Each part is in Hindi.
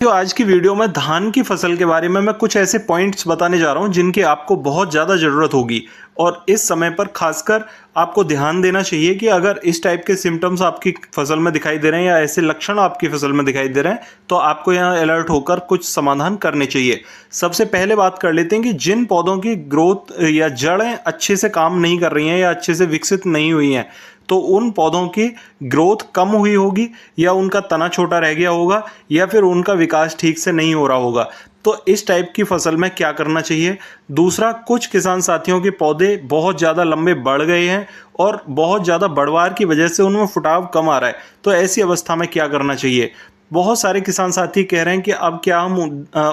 तो आज की वीडियो में धान की फसल के बारे में मैं कुछ ऐसे पॉइंट्स बताने जा रहा हूं जिनकी आपको बहुत ज़्यादा ज़रूरत होगी और इस समय पर खासकर आपको ध्यान देना चाहिए कि अगर इस टाइप के सिम्टम्स आपकी फसल में दिखाई दे रहे हैं या ऐसे लक्षण आपकी फसल में दिखाई दे रहे हैं तो आपको यहाँ अलर्ट होकर कुछ समाधान करने चाहिए। सबसे पहले बात कर लेते हैं कि जिन पौधों की ग्रोथ या जड़ें अच्छे से काम नहीं कर रही हैं या अच्छे से विकसित नहीं हुई हैं तो उन पौधों की ग्रोथ कम हुई होगी या उनका तना छोटा रह गया होगा या फिर उनका विकास ठीक से नहीं हो रहा होगा। तो इस टाइप की फसल में क्या करना चाहिए। दूसरा, कुछ किसान साथियों के पौधे बहुत ज़्यादा लंबे बढ़ गए हैं और बहुत ज़्यादा बढ़वार की वजह से उनमें फुटाव कम आ रहा है, तो ऐसी अवस्था में क्या करना चाहिए। बहुत सारे किसान साथी कह रहे हैं कि अब क्या हम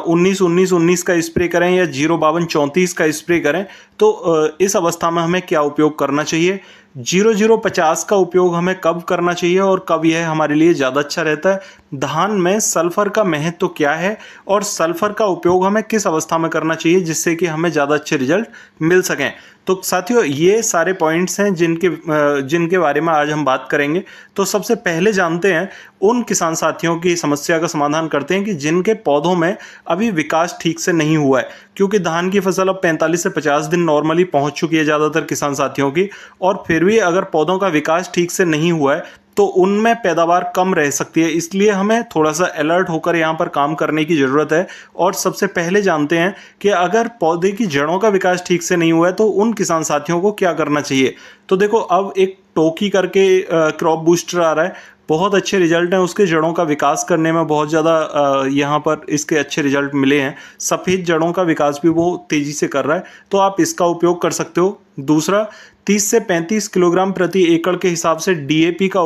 19-19-19 का स्प्रे करें या 0-52-34 का स्प्रे करें, तो इस अवस्था में हमें क्या उपयोग करना चाहिए। 0050 का उपयोग हमें कब करना चाहिए और कब यह हमारे लिए ज़्यादा अच्छा रहता है। धान में सल्फर का महत्व तो क्या है और सल्फर का उपयोग हमें किस अवस्था में करना चाहिए जिससे कि हमें ज़्यादा अच्छे रिजल्ट मिल सकें। तो साथियों, ये सारे पॉइंट्स हैं जिनके बारे में आज हम बात करेंगे। तो सबसे पहले जानते हैं उन किसान साथियों की समस्या का समाधान करते हैं कि जिनके पौधों में अभी विकास ठीक से नहीं हुआ है, क्योंकि धान की फसल अब 45 से 50 दिन नॉर्मली पहुंच चुकी है ज़्यादातर किसान साथियों की, और फिर भी अगर पौधों का विकास ठीक से नहीं हुआ है तो उनमें पैदावार कम रह सकती है। इसलिए हमें थोड़ा सा अलर्ट होकर यहाँ पर काम करने की ज़रूरत है। और सबसे पहले जानते हैं कि अगर पौधे की जड़ों का विकास ठीक से नहीं हुआ है तो उन किसान साथियों को क्या करना चाहिए। तो देखो, अब एक टोकी करके क्रॉप बूस्टर आ रहा है, बहुत अच्छे रिजल्ट हैं उसके। जड़ों का विकास करने में बहुत ज़्यादा यहाँ पर इसके अच्छे रिजल्ट मिले हैं। सफ़ेद जड़ों का विकास भी वो तेज़ी से कर रहा है, तो आप इसका उपयोग कर सकते हो। दूसरा, 30 से 35 किलोग्राम प्रति एकड़ के हिसाब से डीएपी का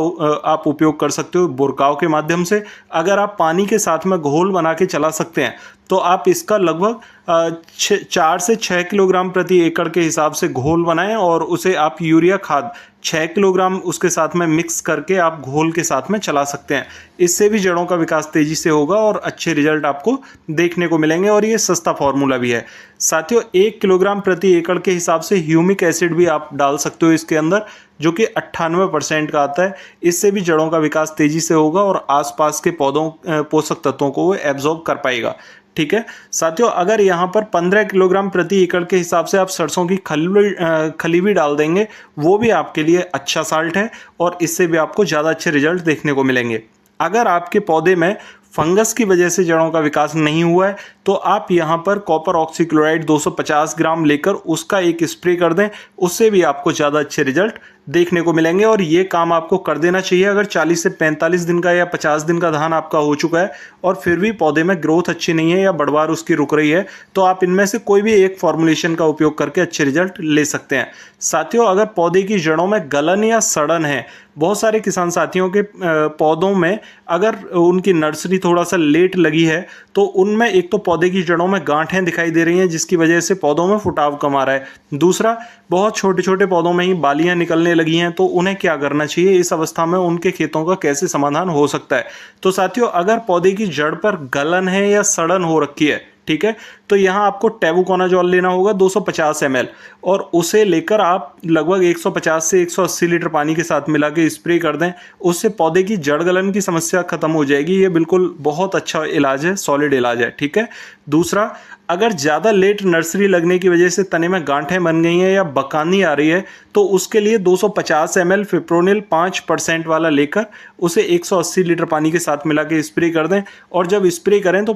आप उपयोग कर सकते हो बुरकाव के माध्यम से। अगर आप पानी के साथ में घोल बना के चला सकते हैं तो आप इसका लगभग 4 से 6 किलोग्राम प्रति एकड़ के हिसाब से घोल बनाएं और उसे आप यूरिया खाद 6 किलोग्राम उसके साथ में मिक्स करके आप घोल के साथ में चला सकते हैं। इससे भी जड़ों का विकास तेज़ी से होगा और अच्छे रिजल्ट आपको देखने को मिलेंगे और ये सस्ता फार्मूला भी है। साथियों, 1 किलोग्राम प्रति एकड़ के हिसाब से ह्यूमिक एसिड भी आप डाल सकते हो इसके अंदर, जो कि 98% का आता है। इससे भी जड़ों का विकास तेज़ी से होगा और आसपास के पौधों पोषक तत्वों को वो एब्जॉर्ब कर पाएगा। ठीक है साथियों, अगर यहाँ पर 15 किलोग्राम प्रति एकड़ के हिसाब से आप सरसों की खली भी डाल देंगे, वो भी आपके लिए अच्छा साल्ट है और इससे भी आपको ज़्यादा अच्छे रिजल्ट देखने को मिलेंगे। अगर आपके पौधे में फंगस की वजह से जड़ों का विकास नहीं हुआ है तो आप यहाँ पर कॉपर ऑक्सीक्लोराइड 250 ग्राम लेकर उसका एक स्प्रे कर दें, उससे भी आपको ज़्यादा अच्छे रिजल्ट देखने को मिलेंगे। और ये काम आपको कर देना चाहिए अगर 40 से 45 दिन का या 50 दिन का धान आपका हो चुका है और फिर भी पौधे में ग्रोथ अच्छी नहीं है या बढ़वार उसकी रुक रही है, तो आप इनमें से कोई भी एक फॉर्मुलेशन का उपयोग करके अच्छे रिजल्ट ले सकते हैं। साथियों, अगर पौधे की जड़ों में गलन या सड़न है, बहुत सारे किसान साथियों के पौधों में अगर उनकी नर्सरी थोड़ा सा लेट लगी है तो उनमें एक तो पौधे की जड़ों में गांठें दिखाई दे रही हैं जिसकी वजह से पौधों में फुटाव कम आ रहा है। दूसरा, बहुत छोटे छोटे पौधों में ही बालियां निकलने लगी हैं, तो उन्हें क्या करना चाहिए। इस अवस्था में उनके खेतों का कैसे समाधान हो सकता है। तो साथियों, अगर पौधे की जड़ पर गलन है या सड़न हो रखी है, ठीक है, तो यहाँ आपको टेबुकोनाजोल लेना होगा 250 ml और उसे लेकर आप लगभग 150 से 180 लीटर पानी के साथ मिला के स्प्रे कर दें। उससे पौधे की जड़ गलन की समस्या खत्म हो जाएगी। ये बिल्कुल बहुत अच्छा इलाज है, सॉलिड इलाज है। ठीक है। दूसरा, अगर ज़्यादा लेट नर्सरी लगने की वजह से तने में गांठें बन गई हैं या बकानी आ रही है तो उसके लिए 250 ml फिप्रोनिल 5% वाला लेकर उसे 180 लीटर पानी के साथ मिला के स्प्रे कर दें। और जब स्प्रे करें तो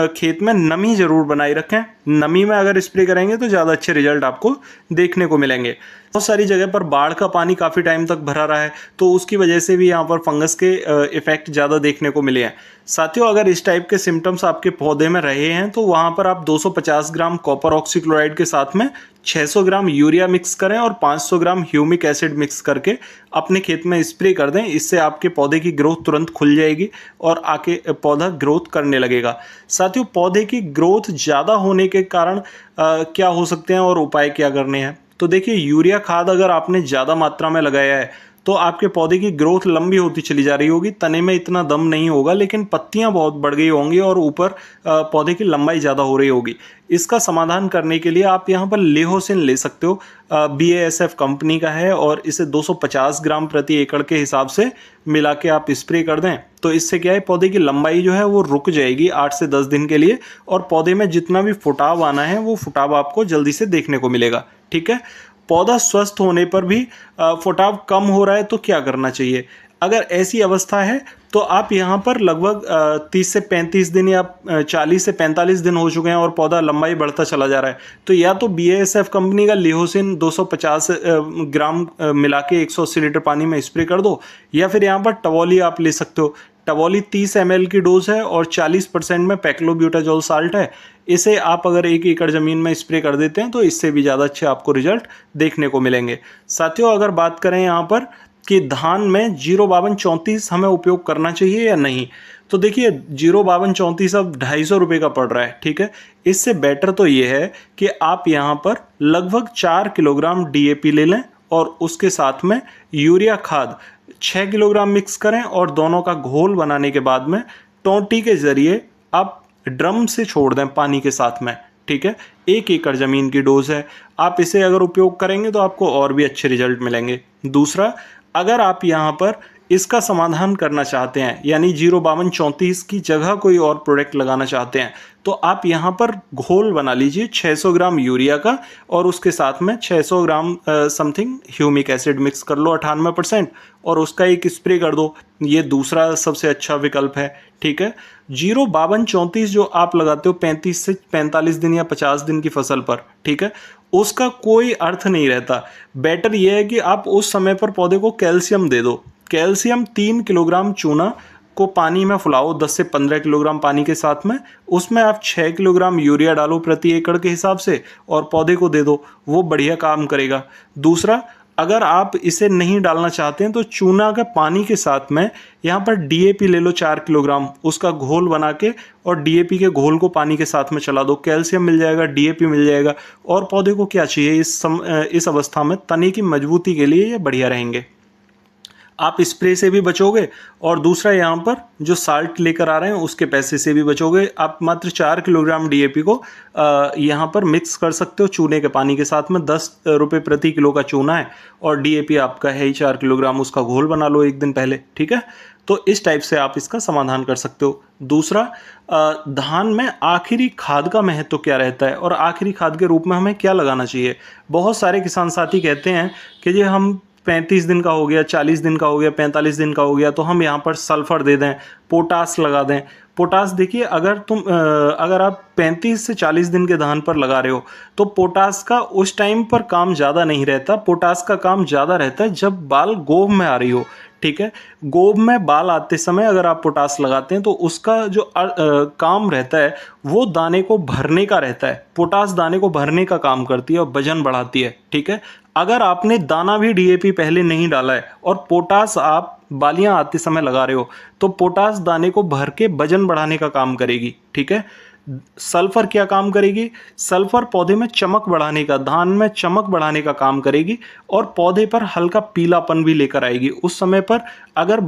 खेत में नमी ज़रूर बनाए रखें। नमी में अगर स्प्रे करेंगे तो ज़्यादा अच्छे रिजल्ट आपको देखने को मिलेंगे। बहुत सारी जगह पर बाढ़ का पानी काफ़ी टाइम तक भरा रहा है तो उसकी वजह से भी यहाँ पर फंगस के इफेक्ट ज़्यादा देखने को मिले हैं। साथियों, अगर इस टाइप के सिम्टम्स आपके पौधे में रहे हैं तो वहाँ पर आप 250 ग्राम कॉपर ऑक्सीक्लोराइड के साथ में 600 ग्राम यूरिया मिक्स करें और 500 ग्राम ह्यूमिक एसिड मिक्स करके अपने खेत में स्प्रे कर दें। इससे आपके पौधे की ग्रोथ तुरंत खुल जाएगी और आके पौधा ग्रोथ करने लगेगा। साथियों, पौधे की ग्रोथ ज़्यादा होने के कारण क्या हो सकते हैं और उपाय क्या करने हैं। तो देखिए, यूरिया खाद अगर आपने ज़्यादा मात्रा में लगाया है तो आपके पौधे की ग्रोथ लंबी होती चली जा रही होगी, तने में इतना दम नहीं होगा लेकिन पत्तियां बहुत बढ़ गई होंगी और ऊपर पौधे की लंबाई ज़्यादा हो रही होगी। इसका समाधान करने के लिए आप यहाँ पर लेहोसिन ले सकते हो। BASF कंपनी का है और इसे 250 ग्राम प्रति एकड़ के हिसाब से मिला के आप स्प्रे कर दें तो इससे क्या है, पौधे की लंबाई जो है वो रुक जाएगी 8 से 10 दिन के लिए और पौधे में जितना भी फुटाव आना है वो फुटाव आपको जल्दी से देखने को मिलेगा। ठीक है, पौधा स्वस्थ होने पर भी फुटाव कम हो रहा है तो क्या करना चाहिए? अगर ऐसी अवस्था है तो आप यहाँ पर लगभग 30 से 35 दिन या 40 से 45 दिन हो चुके हैं और पौधा लंबाई बढ़ता चला जा रहा है, तो या तो BASF कंपनी का लिहोसिन 250 ग्राम मिला के 180 लीटर पानी में स्प्रे कर दो, या फिर यहाँ पर टवोली आप ले सकते हो। टवोली 30 ml की डोज है और 40% में पैक्लोब्यूटाजोल साल्ट है। इसे आप अगर 1 एकड़ ज़मीन में स्प्रे कर देते हैं तो इससे भी ज़्यादा अच्छे आपको रिजल्ट देखने को मिलेंगे। साथियों, अगर बात करें यहाँ पर कि धान में 05234 हमें उपयोग करना चाहिए या नहीं, तो देखिए 05234 अब 250 रुपये का पड़ रहा है। ठीक है, इससे बेटर तो ये है कि आप यहाँ पर लगभग 4 किलोग्राम DAP ले लें और उसके साथ में यूरिया खाद 6 किलोग्राम मिक्स करें और दोनों का घोल बनाने के बाद में टोंटी के जरिए आप ड्रम से छोड़ दें पानी के साथ में। ठीक है, 1 एकड़ ज़मीन की डोज है, आप इसे अगर उपयोग करेंगे तो आपको और भी अच्छे रिजल्ट मिलेंगे। दूसरा, अगर आप यहाँ पर इसका समाधान करना चाहते हैं यानी 05234 की जगह कोई और प्रोडक्ट लगाना चाहते हैं तो आप यहाँ पर घोल बना लीजिए 600 ग्राम यूरिया का और उसके साथ में 600 ग्राम समथिंग ह्यूमिक एसिड मिक्स कर लो 98% और उसका एक स्प्रे कर दो। ये दूसरा सबसे अच्छा विकल्प है। ठीक है, 05234 जो आप लगाते हो 35 से 45 दिन या 50 दिन की फसल पर, ठीक है, उसका कोई अर्थ नहीं रहता। बेटर यह है कि आप उस समय पर पौधे को कैल्शियम दे दो। कैल्शियम 3 किलोग्राम चूना को पानी में फुलाओ 10 से 15 किलोग्राम पानी के साथ में, उसमें आप 6 किलोग्राम यूरिया डालो प्रति एकड़ के हिसाब से और पौधे को दे दो, वो बढ़िया काम करेगा। दूसरा, अगर आप इसे नहीं डालना चाहते हैं तो चूना के पानी के साथ में यहाँ पर DAP ले लो 4 किलोग्राम, उसका घोल बना के और DAP के घोल को पानी के साथ में चला दो, कैल्शियम मिल जाएगा, DAP मिल जाएगा और पौधे को क्या चाहिए इस अवस्था में तने की मजबूती के लिए ये बढ़िया रहेंगे। आप स्प्रे से भी बचोगे और दूसरा यहाँ पर जो साल्ट लेकर आ रहे हैं उसके पैसे से भी बचोगे। आप मात्र 4 किलोग्राम DAP को यहाँ पर मिक्स कर सकते हो चूने के पानी के साथ में। 10 रुपये प्रति किलो का चूना है और DAP आपका है ही 4 किलोग्राम, उसका घोल बना लो एक दिन पहले। ठीक है, तो इस टाइप से आप इसका समाधान कर सकते हो। दूसरा, धान में आखिरी खाद का महत्व क्या रहता है और आखिरी खाद के रूप में हमें क्या लगाना चाहिए। बहुत सारे किसान साथी कहते हैं कि जी हम 35 दिन का हो गया, 40 दिन का हो गया, 45 दिन का हो गया तो हम यहाँ पर सल्फर दे दें, पोटास लगा दें। पोटास देखिए, अगर आप 35 से 40 दिन के धान पर लगा रहे हो तो पोटास का उस टाइम पर काम ज़्यादा नहीं रहता। पोटास का काम ज़्यादा रहता है जब बाल गोब में आ रही हो। ठीक है, गोब में बाल आते समय अगर आप पोटास लगाते हैं तो उसका जो काम रहता है वो दाने को भरने का रहता है। पोटास दाने को भरने का काम करती है और वजन बढ़ाती है। ठीक है, अगर आपने दाना भी DAP पहले नहीं डाला है और पोटास आप बालियां आते समय लगा रहे हो तो पोटास दाने को भर के वजन बढ़ाने का काम करेगी। ठीक है, सल्फर क्या काम करेगी? सल्फर पौधे में चमक बढ़ाने का, धान में चमक बढ़ाने का काम करेगी और पौधे पर हल्का पीलापन भी लेकर आएगी। उस समय पर अगर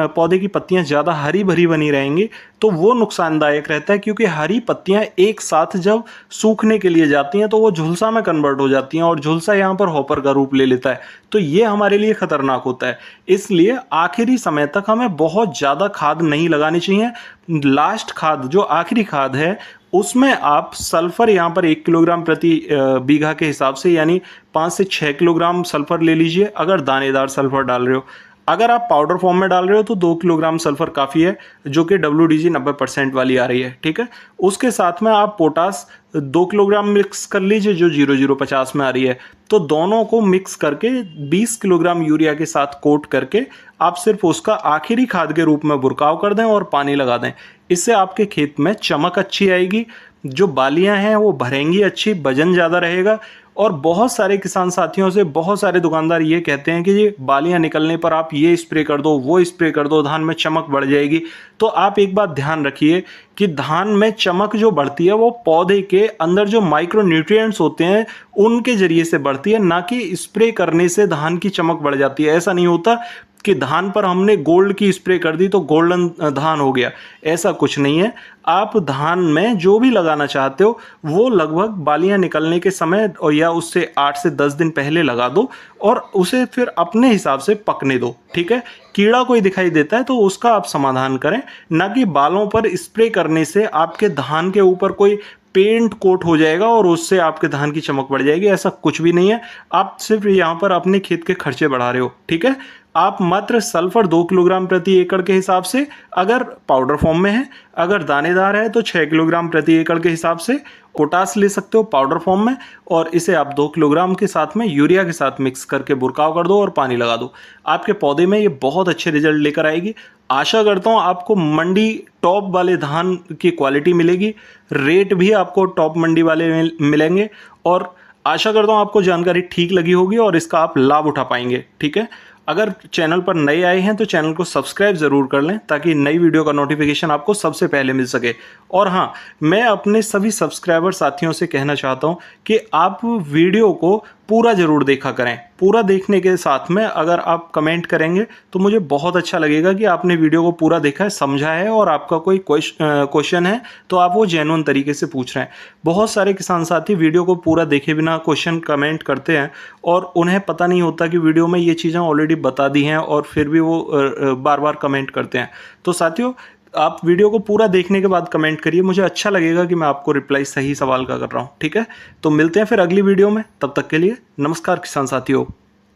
पौधे की पत्तियां ज़्यादा हरी भरी बनी रहेंगी तो वो नुकसानदायक रहता है, क्योंकि हरी पत्तियां एक साथ जब सूखने के लिए जाती हैं तो वो झुलसा में कन्वर्ट हो जाती हैं और झुलसा यहाँ पर हॉपर का रूप ले लेता है, तो ये हमारे लिए खतरनाक होता है। इसलिए आखिरी समय तक हमें बहुत ज़्यादा खाद नहीं लगानी चाहिए। लास्ट खाद जो आखिरी खाद है उसमें आप सल्फर यहाँ पर 1 किलोग्राम प्रति बीघा के हिसाब से यानी 5 से 6 किलोग्राम सल्फर ले लीजिए अगर दानेदार सल्फर डाल रहे हो। अगर आप पाउडर फॉर्म में डाल रहे हो तो 2 किलोग्राम सल्फर काफ़ी है, जो कि WDG 90% वाली आ रही है। ठीक है, उसके साथ में आप पोटास 2 किलोग्राम मिक्स कर लीजिए जो 0050 में आ रही है। तो दोनों को मिक्स करके 20 किलोग्राम यूरिया के साथ कोट करके आप सिर्फ उसका आखिरी खाद के रूप में बुरकाव कर दें और पानी लगा दें। इससे आपके खेत में चमक अच्छी आएगी, जो बालियां हैं वो भरेंगी अच्छी, वजन ज़्यादा रहेगा और बहुत सारे किसान साथियों से बहुत सारे दुकानदार ये कहते हैं कि ये बालियां निकलने पर आप ये स्प्रे कर दो, वो स्प्रे कर दो, धान में चमक बढ़ जाएगी। तो आप एक बात ध्यान रखिए कि धान में चमक जो बढ़ती है वो पौधे के अंदर जो माइक्रो न्यूट्रिएंट्स होते हैं उनके जरिए से बढ़ती है, ना कि स्प्रे करने से धान की चमक बढ़ जाती है। ऐसा नहीं होता कि धान पर हमने गोल्ड की स्प्रे कर दी तो गोल्डन धान हो गया, ऐसा कुछ नहीं है। आप धान में जो भी लगाना चाहते हो वो लगभग बालियां निकलने के समय और या उससे 8 से 10 दिन पहले लगा दो और उसे फिर अपने हिसाब से पकने दो, ठीक है। कीड़ा कोई दिखाई देता है तो उसका आप समाधान करें, ना कि बालों पर स्प्रे करने से आपके धान के ऊपर कोई पेंट कोट हो जाएगा और उससे आपके धान की चमक बढ़ जाएगी। ऐसा कुछ भी नहीं है, आप सिर्फ यहाँ पर अपने खेत के खर्चे बढ़ा रहे हो, ठीक है। आप मात्र सल्फर 2 किलोग्राम प्रति एकड़ के हिसाब से, अगर पाउडर फॉर्म में है, अगर दानेदार है तो 6 किलोग्राम प्रति एकड़ के हिसाब से पोटास ले सकते हो पाउडर फॉर्म में, और इसे आप 2 किलोग्राम के साथ में यूरिया के साथ मिक्स करके बुरकाव कर दो और पानी लगा दो। आपके पौधे में ये बहुत अच्छे रिजल्ट लेकर आएगी। आशा करता हूँ आपको मंडी टॉप वाले धान की क्वालिटी मिलेगी, रेट भी आपको टॉप मंडी वाले मिलेंगे, और आशा करता हूँ आपको जानकारी ठीक लगी होगी और इसका आप लाभ उठा पाएंगे, ठीक है। अगर चैनल पर नए आए हैं तो चैनल को सब्सक्राइब ज़रूर कर लें ताकि नई वीडियो का नोटिफिकेशन आपको सबसे पहले मिल सके। और हाँ, मैं अपने सभी सब्सक्राइबर साथियों से कहना चाहता हूँ कि आप वीडियो को पूरा ज़रूर देखा करें। पूरा देखने के साथ में अगर आप कमेंट करेंगे तो मुझे बहुत अच्छा लगेगा कि आपने वीडियो को पूरा देखा है, समझा है, और आपका कोई क्वेश्चन है तो आप वो जेन्युइन तरीके से पूछ रहे हैं। बहुत सारे किसान साथी वीडियो को पूरा देखे बिना क्वेश्चन कमेंट करते हैं और उन्हें पता नहीं होता कि वीडियो में ये चीज़ें ऑलरेडी बता दी हैं और फिर भी वो बार बार कमेंट करते हैं। तो साथियों, आप वीडियो को पूरा देखने के बाद कमेंट करिए, मुझे अच्छा लगेगा कि मैं आपको रिप्लाई सही सवाल का कर रहा हूँ, ठीक है। तो मिलते हैं फिर अगली वीडियो में, तब तक के लिए नमस्कार किसान साथियों।